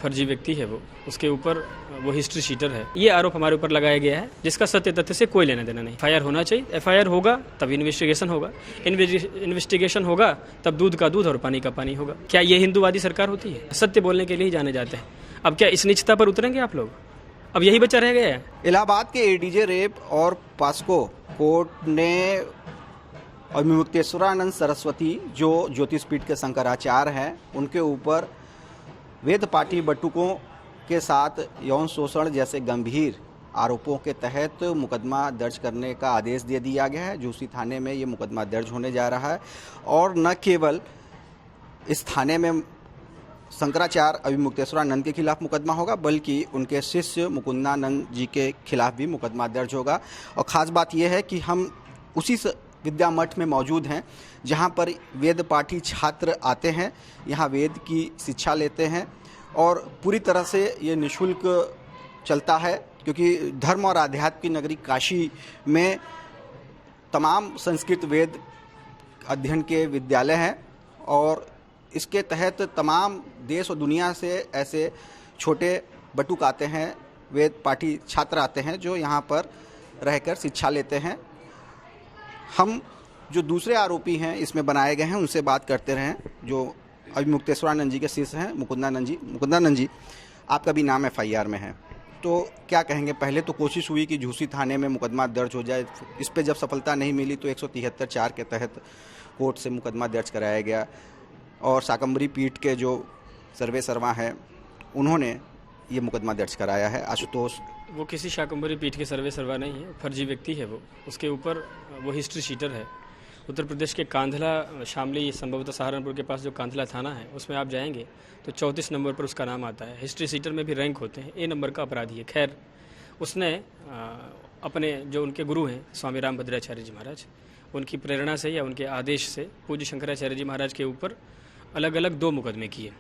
फर्जी व्यक्ति है वो, उसके ऊपर वो हिस्ट्री शीटर है। ये आरोप हमारे ऊपर लगाया गया है जिसका सत्य तथ्य से कोई लेना देना नहीं। एफआईआर होना चाहिए, एफआईआर होगा तब इन्वेस्टिगेशन होगा, इन्वेस्टिगेशन होगा तब दूध का दूध और पानी का पानी होगा। क्या ये हिंदूवादी सरकार होती है? सत्य बोलने के लिए ही जाने जाते हैं। अब क्या इस नीचता पर उतरेंगे आप लोग? अब यही बच्चा रह गया है। इलाहाबाद के एडीजे रेप और पॉस्को कोर्ट ने अभिमुक्तेश्वरानंद सरस्वती जो ज्योतिषपीठ के शंकराचार्य हैं उनके ऊपर वेद पाठी बटुकों के साथ यौन शोषण जैसे गंभीर आरोपों के तहत मुकदमा दर्ज करने का आदेश दे दिया गया है। झूसी थाने में ये मुकदमा दर्ज होने जा रहा है और न केवल इस थाने में शंकराचार्य अभिमुक्तेश्वरानंद के खिलाफ मुकदमा होगा बल्कि उनके शिष्य मुकुंदानंद जी के खिलाफ भी मुकदमा दर्ज होगा। और ख़ास बात यह है कि हम उसी विद्या मठ में मौजूद हैं जहां पर वेद पाठी छात्र आते हैं, यहां वेद की शिक्षा लेते हैं और पूरी तरह से ये निःशुल्क चलता है क्योंकि धर्म और आध्यात्म की नगरी काशी में तमाम संस्कृत वेद अध्ययन के विद्यालय हैं और इसके तहत तमाम देश और दुनिया से ऐसे छोटे बटुक आते हैं, वेद पाठी छात्र आते हैं जो यहाँ पर रहकर शिक्षा लेते हैं। हम जो दूसरे आरोपी हैं इसमें बनाए गए हैं उनसे बात करते रहे, जो अभिमुक्तेश्वरानंद जी के शिष्य हैं मुकुंदानंद जी, आपका भी नाम एफआईआर में है, तो क्या कहेंगे? पहले तो कोशिश हुई कि झूसी थाने में मुकदमा दर्ज हो जाए, इस पे जब सफलता नहीं मिली तो 173(4) के तहत कोर्ट से मुकदमा दर्ज कराया गया और शाकंभरी पीठ के जो सर्वे सर्वा हैं उन्होंने ये मुकदमा दर्ज कराया है। आशुतोष, वो किसी शाकंभरी पीठ के सर्वे सर्वा नहीं है, फर्जी व्यक्ति है वो, उसके ऊपर वो हिस्ट्री शीटर है। उत्तर प्रदेश के कांधला शामली, संभवतः सहारनपुर के पास जो कांधला थाना है उसमें आप जाएंगे तो 34 नंबर पर उसका नाम आता है। हिस्ट्री शीटर में भी रैंक होते हैं, ए नंबर का अपराधी है। खैर, उसने अपने जो उनके गुरु हैं स्वामी रामभद्राचार्य जी महाराज, उनकी प्रेरणा से या उनके आदेश से पूज्य शंकराचार्य जी महाराज के ऊपर अलग अलग 2 मुकदमे किए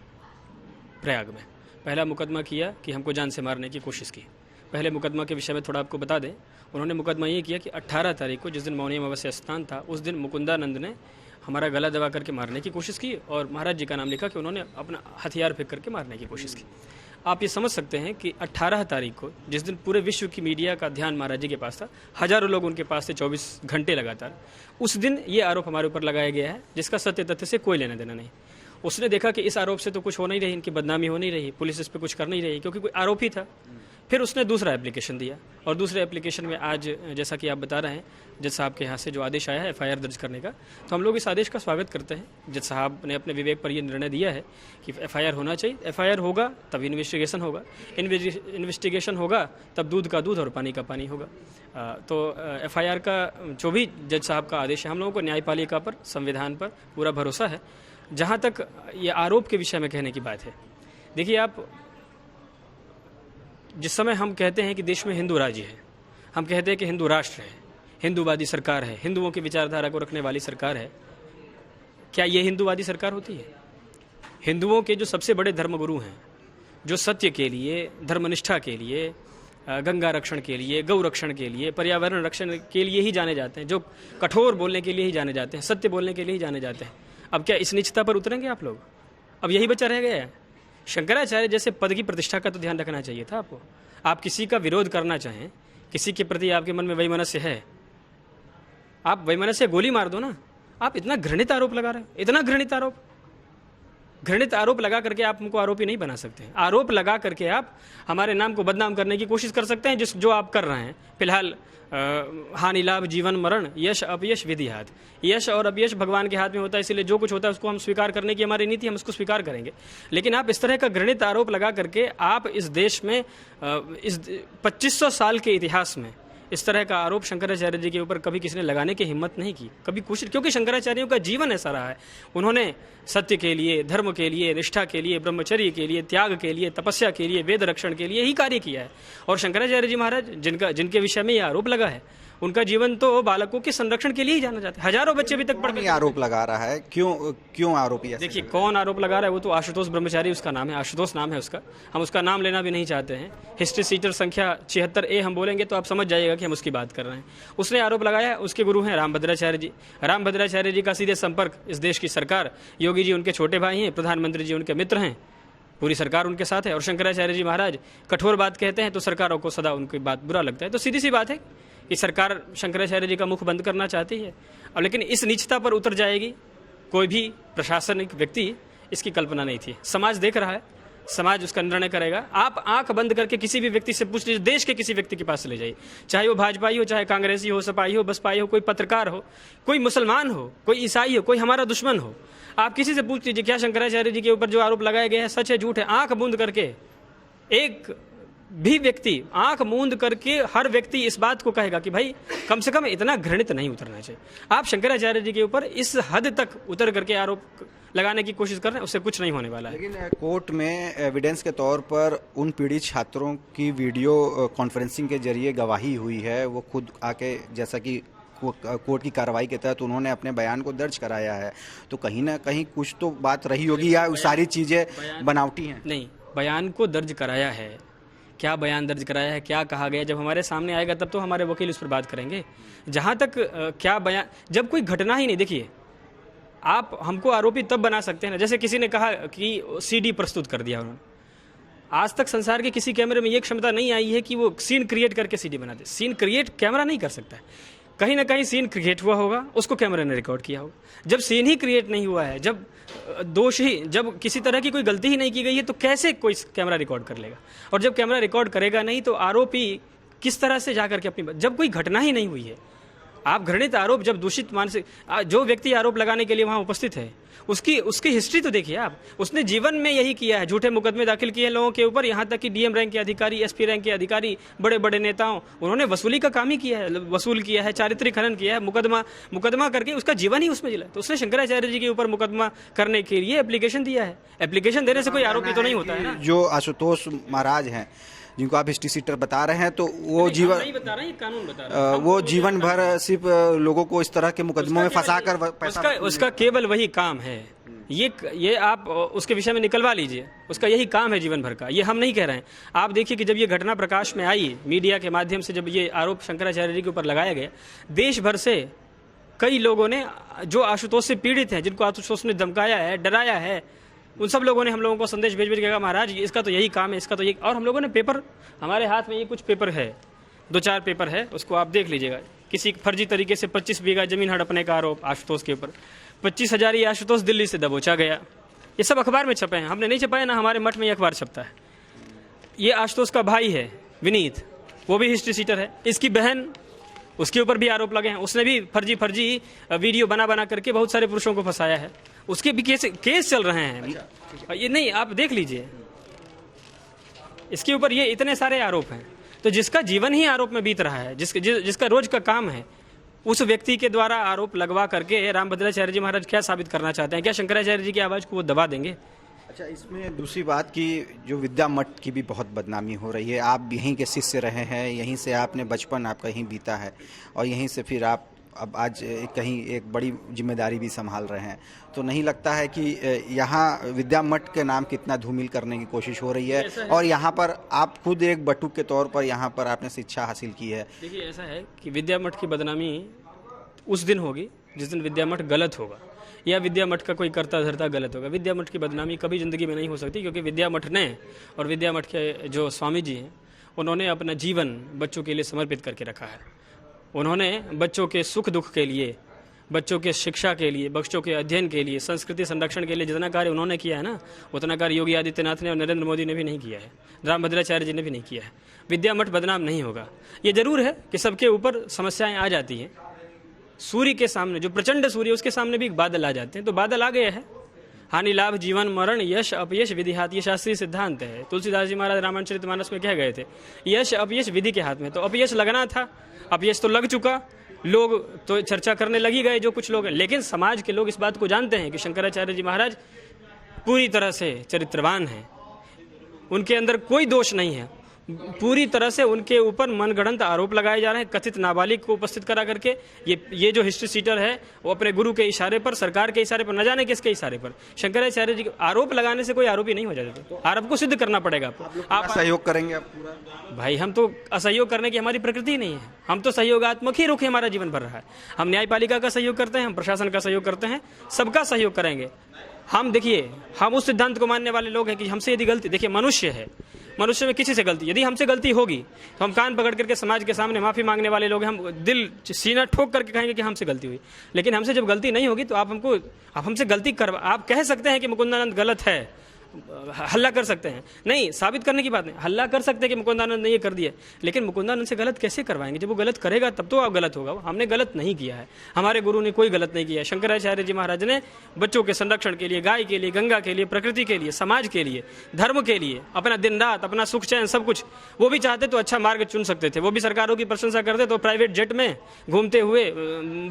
प्रयाग में। पहला मुकदमा किया कि हमको जान से मारने की कोशिश की। पहले मुकदमा के विषय में थोड़ा आपको बता दें, उन्होंने मुकदमा ये किया कि 18 तारीख को जिस दिन मौनी अमावस्या स्नान था उस दिन मुकुंदानंद ने हमारा गला दबा करके मारने की कोशिश की और महाराज जी का नाम लिखा कि उन्होंने अपना हथियार फेंक करके मारने की कोशिश की। आप ये समझ सकते हैं कि 18 तारीख को जिस दिन पूरे विश्व की मीडिया का ध्यान महाराज जी के पास था, हजारों लोग उनके पास थे 24 घंटे लगातार, उस दिन ये आरोप हमारे ऊपर लगाया गया है जिसका सत्य तथ्य से कोई लेना देना नहीं। उसने देखा कि इस आरोप से तो कुछ हो नहीं रही, इनकी बदनामी हो नहीं रही, पुलिस इस पर कुछ कर नहीं रही क्योंकि कोई आरोप ही था। फिर उसने दूसरा एप्लीकेशन दिया और दूसरे एप्लीकेशन में आज जैसा कि आप बता रहे हैं जज साहब के यहाँ से जो आदेश आया है एफआईआर दर्ज करने का, तो हम लोग इस आदेश का स्वागत करते हैं। जज साहब ने अपने विवेक पर यह निर्णय दिया है कि एफआईआर होना चाहिए, एफआईआर होगा तब इन्वेस्टिगेशन होगा, इन्वेस्टिगेशन होगा तब दूध का दूध और पानी का पानी होगा। तो एफआईआर का जो भी जज साहब का आदेश है, हम लोगों को न्यायपालिका पर, संविधान पर पूरा भरोसा है। जहाँ तक ये आरोप के विषय में कहने की बात है, देखिए आप, जिस समय हम कहते हैं कि देश में हिंदू राज्य है, हम कहते हैं कि हिंदू राष्ट्र है, हिंदूवादी सरकार है, हिंदुओं की विचारधारा को रखने वाली सरकार है, क्या ये हिंदूवादी सरकार होती है? हिंदुओं के जो सबसे बड़े धर्मगुरु हैं, जो सत्य के लिए, धर्मनिष्ठा के लिए, गंगा रक्षण के लिए, गौ रक्षण के लिए, पर्यावरण रक्षण के लिए ही जाने जाते हैं, जो कठोर बोलने के लिए ही जाने जाते हैं, सत्य बोलने के लिए ही जाने जाते हैं, अब क्या इस नीचता पर उतरेंगे आप लोग? अब यही बच्चा रह गया है। शंकराचार्य जैसे पद की प्रतिष्ठा का तो ध्यान रखना चाहिए था आपको। आप किसी का विरोध करना चाहें, किसी के प्रति आपके मन में वैमनस्य है, आप वैमनस्य गोली मार दो ना। आप इतना घृणित आरोप लगा रहे हो, इतना घृणित आरोप लगा करके आप हमको आरोपी नहीं बना सकते हैं। आरोप लगा करके आप हमारे नाम को बदनाम करने की कोशिश कर सकते हैं, जो आप कर रहे हैं। फिलहाल हानि लाभ जीवन मरण, यश अपयश विधि हाथ। यश और अपयश भगवान के हाथ में होता है, इसलिए जो कुछ होता है उसको हम स्वीकार करने की हमारी नीति, हम उसको स्वीकार करेंगे। लेकिन आप इस तरह का घृणित आरोप लगा करके आप इस देश में इस 2500 साल के इतिहास में इस तरह का आरोप शंकराचार्य जी के ऊपर कभी किसी ने लगाने की हिम्मत नहीं की, कभी कोशिश, क्योंकि शंकराचार्यों का जीवन ऐसा रहा है। उन्होंने सत्य के लिए, धर्म के लिए, निष्ठा के लिए, ब्रह्मचर्य के लिए, त्याग के लिए, तपस्या के लिए, वेद रक्षण के लिए ही कार्य किया है। और शंकराचार्य जी महाराज जिनके विषय में यह आरोप लगा है, उनका जीवन तो बालकों के संरक्षण के लिए ही जाना जाता है। हजारों बच्चे अभी तक पढ़ आरोप लगा रहा है, क्यों आरोपी? देखिए कौन आरोप लगा रहा है, वो तो आशुतोष ब्रह्मचारी उसका नाम है, आशुतोष नाम है उसका, हम उसका नाम लेना भी नहीं चाहते हैं। हिस्ट्री सीटर संख्या 76A हम बोलेंगे तो आप समझ जाइएगा कि हम उसकी बात कर रहे हैं। उसने आरोप लगाया, उसके गुरु हैं रामभद्राचार्य जी। रामभद्राचार्य जी का सीधे संपर्क इस देश की सरकार, योगी जी उनके छोटे भाई हैं, प्रधानमंत्री जी उनके मित्र हैं, पूरी सरकार उनके साथ है। और शंकराचार्य जी महाराज कठोर बात कहते हैं तो सरकारों को सदा उनकी बात बुरा लगता है। तो सीधी सी बात है कि सरकार शंकराचार्य जी का मुख बंद करना चाहती है, और लेकिन इस नीचता पर उतर जाएगी कोई भी प्रशासनिक व्यक्ति, इसकी कल्पना नहीं थी। समाज देख रहा है, समाज उसका निर्णय करेगा। आप आंख बंद करके किसी भी व्यक्ति से पूछ लीजिए, देश के किसी व्यक्ति के पास ले जाइए, चाहे वो भाजपाई हो, चाहे कांग्रेसी हो, सपाई हो, बसपाई हो, कोई पत्रकार हो, कोई मुसलमान हो, कोई ईसाई हो, कोई हमारा दुश्मन हो, आप किसी से पूछ लीजिए क्या शंकराचार्य जी के ऊपर जो आरोप लगाए गए हैं सच है झूठ है। आंख मूंद करके एक भी व्यक्ति, आंख मूंद करके हर व्यक्ति इस बात को कहेगा कि भाई कम से कम इतना घृणित नहीं उतरना चाहिए। आप शंकराचार्य जी के ऊपर इस हद तक उतर करके आरोप लगाने की कोशिश कर रहे हैं, उससे कुछ नहीं होने वाला है। लेकिन कोर्ट में एविडेंस के तौर पर उन पीड़ित छात्रों की वीडियो कॉन्फ्रेंसिंग के जरिए गवाही हुई है। वो खुद आके, जैसा कि कोर्ट की कार्रवाई के तहत उन्होंने अपने बयान को दर्ज कराया है, तो कहीं ना कहीं कुछ तो बात रही होगी, या सारी चीज़ें बनावटी हैं? नहीं, बयान को दर्ज कराया है। क्या बयान दर्ज कराया है, क्या कहा गया, जब हमारे सामने आएगा तब तो हमारे वकील उस पर बात करेंगे। जहाँ तक क्या बयान, जब कोई घटना ही नहीं, देखिए आप हमको आरोपी तब बना सकते हैं ना, जैसे किसी ने कहा कि सीडी प्रस्तुत कर दिया उन्होंने। आज तक संसार के किसी कैमरे में ये क्षमता नहीं आई है कि वो सीन क्रिएट करके सीडी बना दे। सीन क्रिएट कैमरा नहीं कर सकता है। कहीं ना कहीं सीन क्रिएट हुआ होगा, उसको कैमरे ने रिकॉर्ड किया होगा। जब सीन ही क्रिएट नहीं हुआ है, जब दोष ही, जब किसी तरह की कोई गलती ही नहीं की गई है, तो कैसे कोई कैमरा रिकॉर्ड कर लेगा? और जब कैमरा रिकॉर्ड करेगा नहीं तो आरोपी किस तरह से जाकर के अपनी, जब कोई घटना ही नहीं हुई है, आप घृणित आरोप, जब दूषित मानसिक, जो व्यक्ति आरोप लगाने के लिए वहां उपस्थित है उसकी हिस्ट्री तो देखिए आप। उसने जीवन में यही किया है, झूठे मुकदमे दाखिल किए हैं लोगों के ऊपर, यहाँ तक कि डीएम रैंक के अधिकारी, एसपी रैंक के अधिकारी, बड़े बड़े नेताओं, उन्होंने वसूली का काम ही किया है, वसूल किया है, चारित्रिक हनन किया है, मुकदमा करके उसका जीवन ही उसमें जिला। तो उसने शंकराचार्य जी के ऊपर मुकदमा करने के लिए एप्लीकेशन दिया है। एप्लीकेशन देने से कोई आरोपी तो नहीं होता है ना। जो आशुतोष महाराज हैं, जिनको आप हिस्ट्री सीटर बता रहे हैं, तो वो जीवन नहीं बता रहे हैं, कानून बता रहे हैं। वो जीवन भर सिर्फ लोगों को इस तरह के मुकदमों में फंसाकर पैसा, उसका केवल वही काम है। ये आप उसके विषय में निकलवा लीजिए, उसका यही काम है जीवन भर का। ये हम नहीं कह रहे हैं। आप देखिए कि जब ये घटना प्रकाश में आई, मीडिया के माध्यम से जब ये आरोप शंकराचार्य जी के ऊपर लगाया गया, देश भर से कई लोगों ने, जो आशुतोष से पीड़ित हैं, जिनको आशुतोष ने धमकाया है, डराया है, उन सब लोगों ने हम लोगों को संदेश भेज के कहा महाराज इसका तो यही काम है, इसका तो यही। और हम लोगों ने पेपर, हमारे हाथ में ये कुछ पेपर है, 2-4 पेपर है, उसको आप देख लीजिएगा। किसी फर्जी तरीके से 25 बीघा जमीन हड़पने का आरोप आशुतोष के ऊपर, 25,000 ये आशुतोष दिल्ली से दबोचा गया। ये सब अखबार में छपे हैं, हमने नहीं छपाया ना, हमारे मठ में ये अखबार छपता है। ये आशुतोष का भाई है विनीत, वो भी हिस्ट्री सीटर है। इसकी बहन, उसके ऊपर भी आरोप लगे हैं। उसने भी फर्जी वीडियो बना करके बहुत सारे पुरुषों को फंसाया है। उसके भी केस चल रहे हैं। अच्छा, ये नहीं, आप देख लीजिए, इसके ऊपर ये इतने सारे आरोप हैं। तो जिसका जीवन ही आरोप में बीत रहा है, जिसका रोज का काम है, उस व्यक्ति के द्वारा आरोप लगवा करके रामभद्राचार्य जी महाराज क्या साबित करना चाहते हैं? क्या शंकराचार्य जी की आवाज को वो दबा देंगे? अच्छा, इसमें दूसरी बात की जो विद्या मठ की भी बहुत बदनामी हो रही है। आप यहीं के शिष्य रहे हैं, यहीं से आपने बचपन आपका यहीं बीता है, और यहीं से फिर आप अब आज कहीं एक बड़ी जिम्मेदारी भी संभाल रहे हैं। तो नहीं लगता है कि यहाँ विद्या मठ के नाम कितना धूमिल करने की कोशिश हो रही है? और यहाँ पर आप खुद एक बटुक के तौर पर यहाँ पर आपने शिक्षा हासिल की है। देखिए, ऐसा है कि विद्या मठ की बदनामी उस दिन होगी जिस दिन विद्या मठ गलत होगा, या विद्या मठ का कोई करता धरता गलत होगा। विद्या मठ की बदनामी कभी ज़िंदगी में नहीं हो सकती, क्योंकि विद्या मठ ने और विद्या मठ के जो स्वामी जी हैं, उन्होंने अपना जीवन बच्चों के लिए समर्पित करके रखा है। उन्होंने बच्चों के सुख दुख के लिए, बच्चों के शिक्षा के लिए, बच्चों के अध्ययन के लिए, संस्कृति संरक्षण के लिए जितना कार्य उन्होंने किया है ना, उतना कार्य योगी आदित्यनाथ ने और नरेंद्र मोदी ने भी नहीं किया है, रामभद्राचार्य जी ने भी नहीं किया है। विद्या मठ बदनाम नहीं होगा। ये जरूर है कि सबके ऊपर समस्याएं आ जाती हैं। सूर्य के सामने, जो प्रचंड सूर्य, उसके सामने भी बादल आ जाते हैं। तो बादल आ गए हैं। हानि लाभ जीवन मरण यश अपयश विधि हाथ, ये शास्त्रीय सिद्धांत है। तुलसीदास जी महाराज रामायणचरितमानस में कह गए थे, यश अपयश विधि के हाथ में। तो अपयश लगना था, अपयश तो लग चुका, लोग तो चर्चा करने लगी गए जो कुछ लोग हैं। लेकिन समाज के लोग इस बात को जानते हैं कि शंकराचार्य जी महाराज पूरी तरह से चरित्रवान हैं, उनके अंदर कोई दोष नहीं है। पूरी तरह से उनके ऊपर मनगढ़ंत आरोप लगाए जा रहे हैं, कथित नाबालिग को उपस्थित करा करके। ये जो हिस्ट्री सीटर है, वो अपने गुरु के इशारे पर, सरकार के इशारे पर, न जाने किसके इशारे पर, शंकराचार्य जी आरोप लगाने से कोई आरोपी नहीं हो जाता। तो आरोप को सिद्ध करना पड़ेगा आपको। आप सहयोग करेंगे आप पूरा? भाई, हम तो असहयोग करने की हमारी प्रकृति नहीं है। हम तो सहयोगात्मक ही रुख हमारा जीवन भर रहा है। हम न्यायपालिका का सहयोग करते हैं, हम प्रशासन का सहयोग करते हैं, सबका सहयोग करेंगे। हम देखिए, हम उस सिद्धांत को मानने वाले लोग हैं कि हमसे यदि गलती, देखिए मनुष्य है, मनुष्य में किसी से गलती, यदि हमसे गलती होगी तो हम कान पकड़ करके समाज के सामने माफ़ी मांगने वाले लोग हैं, हम दिल सीना ठोक करके कहेंगे कि हमसे गलती हुई। लेकिन हमसे जब गलती नहीं होगी तो आप हमसे गलती आप कह सकते हैं कि मुकुंदानंद गलत है, हल्ला कर सकते हैं, नहीं साबित करने की बात नहीं, हल्ला कर सकते हैं कि मुकुंदानंद ने ये कर दिया, लेकिन मुकुंदानंद से गलत कैसे करवाएंगे? जब वो गलत करेगा तब तो आप गलत होगा। हमने गलत नहीं किया है, हमारे गुरु ने कोई गलत नहीं किया है। शंकराचार्य जी महाराज ने बच्चों के संरक्षण के लिए, गाय के लिए, गंगा के लिए, प्रकृति के लिए, समाज के लिए, धर्म के लिए अपना दिन रात, अपना सुख चैन सब कुछ, वो भी चाहते तो अच्छा मार्ग चुन सकते थे, वो भी सरकारों की प्रशंसा करते तो प्राइवेट जेट में घूमते हुए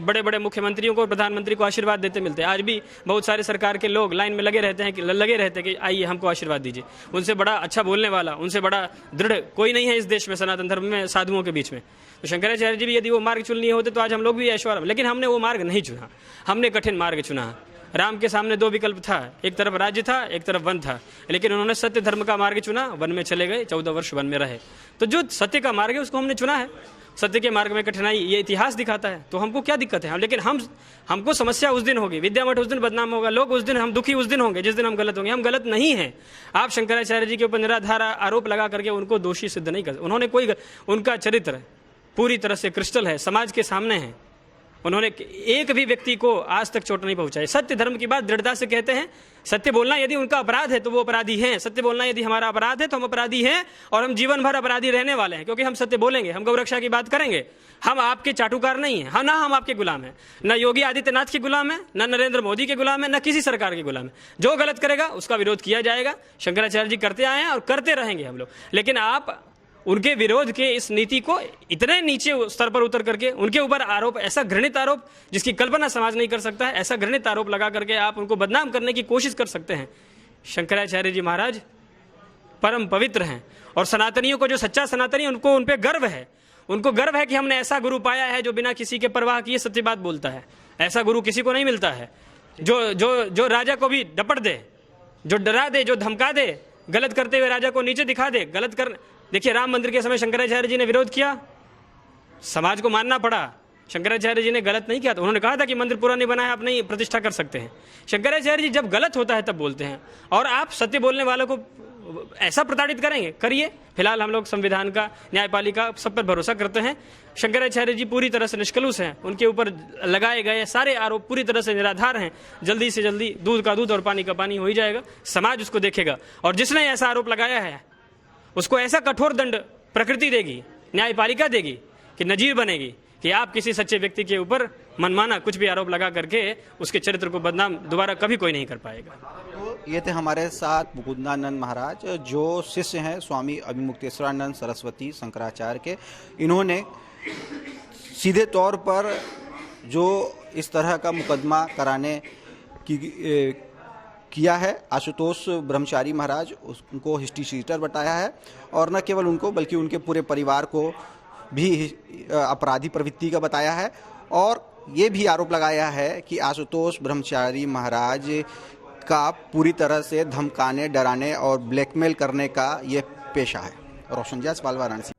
बड़े बड़े मुख्यमंत्रियों को, प्रधानमंत्री को आशीर्वाद देते मिलते। आज भी बहुत सारे सरकार के लोग लाइन में लगे रहते हैं कि आइए हमको आशीर्वाद दीजिए। उनसे बड़ा अच्छा बोलने वाला, उनसे बड़ा दृढ़ कोई नहीं है इस देश में, सनातन धर्म में, साधुओं के बीच में। तो शंकराचार्य जी भी यदि वो मार्ग चुन लिए होते तो आज हम लोग भी ऐश्वर्य, लेकिन हमने वो मार्ग नहीं चुना, हमने कठिन मार्ग चुना। राम के सामने दो विकल्प था, एक तरफ राज्य था, एक तरफ वन था, लेकिन उन्होंने सत्य धर्म का मार्ग चुना, वन में चले गए, 14 वर्ष वन में रहे। तो जो सत्य का मार्ग है उसको हमने चुना है। सत्य के मार्ग में कठिनाई ये इतिहास दिखाता है, तो हमको क्या दिक्कत है? लेकिन हमको समस्या उस दिन होगी, विद्यामठ उस दिन बदनाम होगा, लोग उस दिन, हम दुखी उस दिन होंगे जिस दिन हम गलत होंगे। हम गलत नहीं हैं। आप शंकराचार्य जी के ऊपर निराधार आरोप लगा करके उनको दोषी सिद्ध नहीं कर, उन्होंने कोई, उनका चरित्र पूरी तरह से क्रिस्टल है, समाज के सामने है। उन्होंने एक भी व्यक्ति को आज तक चोट नहीं पहुंचाई। सत्य धर्म की बात दृढ़ता से कहते हैं। सत्य बोलना यदि उनका अपराध है तो वो अपराधी हैं, सत्य बोलना यदि हमारा अपराध है तो हम अपराधी हैं, और हम जीवन भर अपराधी रहने वाले हैं, क्योंकि हम सत्य बोलेंगे, हम गौरक्षा की बात करेंगे। हम आपके चाटुकार नहीं हैं, ना हम आपके गुलाम हैं, न योगी आदित्यनाथ के गुलाम है, न नरेंद्र मोदी के गुलाम है, न किसी सरकार के गुलाम है। जो गलत करेगा उसका विरोध किया जाएगा। शंकराचार्य जी करते आए हैं और करते रहेंगे हम लोग। लेकिन आप उनके विरोध के इस नीति को इतने नीचे स्तर पर उतर करके उनके ऊपर आरोप, ऐसा घृणित आरोप जिसकी कल्पना समाज नहीं कर सकता है, ऐसा घृणित आरोप लगा करके आप उनको बदनाम करने की कोशिश कर सकते हैं। शंकराचार्य जी महाराज परम पवित्र हैं, और सनातनियों को, जो सच्चा सनातनी, उनको उन पे गर्व है। उनको गर्व है कि हमने ऐसा गुरु पाया है जो बिना किसी के परवाह किए सत्य बात बोलता है। ऐसा गुरु किसी को नहीं मिलता है, जो राजा को भी डपट दे, जो डरा दे, जो धमका दे, गलत करते हुए राजा को नीचे दिखा दे। देखिए, राम मंदिर के समय शंकराचार्य जी ने विरोध किया, समाज को मानना पड़ा। शंकराचार्य जी ने गलत नहीं किया, तो उन्होंने कहा था कि मंदिर पूरा नहीं बना है, आप नहीं प्रतिष्ठा कर सकते हैं। शंकराचार्य जी जब गलत होता है तब बोलते हैं, और आप सत्य बोलने वालों को ऐसा प्रताड़ित करेंगे, करिए। फिलहाल हम लोग संविधान का, न्यायपालिका, सब पर भरोसा करते हैं। शंकराचार्य जी पूरी तरह से निष्कलुष हैं, उनके ऊपर लगाए गए सारे आरोप पूरी तरह से निराधार हैं। जल्दी से जल्दी दूध का दूध और पानी का पानी हो ही जाएगा, समाज उसको देखेगा। और जिसने ऐसा आरोप लगाया है उसको ऐसा कठोर दंड प्रकृति देगी, न्यायपालिका देगी, कि नजीर बनेगी कि आप किसी सच्चे व्यक्ति के ऊपर मनमाना कुछ भी आरोप लगा करके उसके चरित्र को बदनाम दोबारा कभी कोई नहीं कर पाएगा। तो ये थे हमारे साथ मुकुंदानंद महाराज, जो शिष्य हैं स्वामी अभिमुक्तेश्वरानंद सरस्वती शंकराचार्य के। इन्होंने सीधे तौर पर जो इस तरह का मुकदमा कराने की किया है, आशुतोष ब्रह्मचारी महाराज, उनको हिस्ट्री शीटर बताया है, और न केवल उनको बल्कि उनके पूरे परिवार को भी अपराधी प्रवृत्ति का बताया है। और ये भी आरोप लगाया है कि आशुतोष ब्रह्मचारी महाराज का पूरी तरह से धमकाने, डराने और ब्लैकमेल करने का ये पेशा है। रोशन जायसवाल, वाराणसी।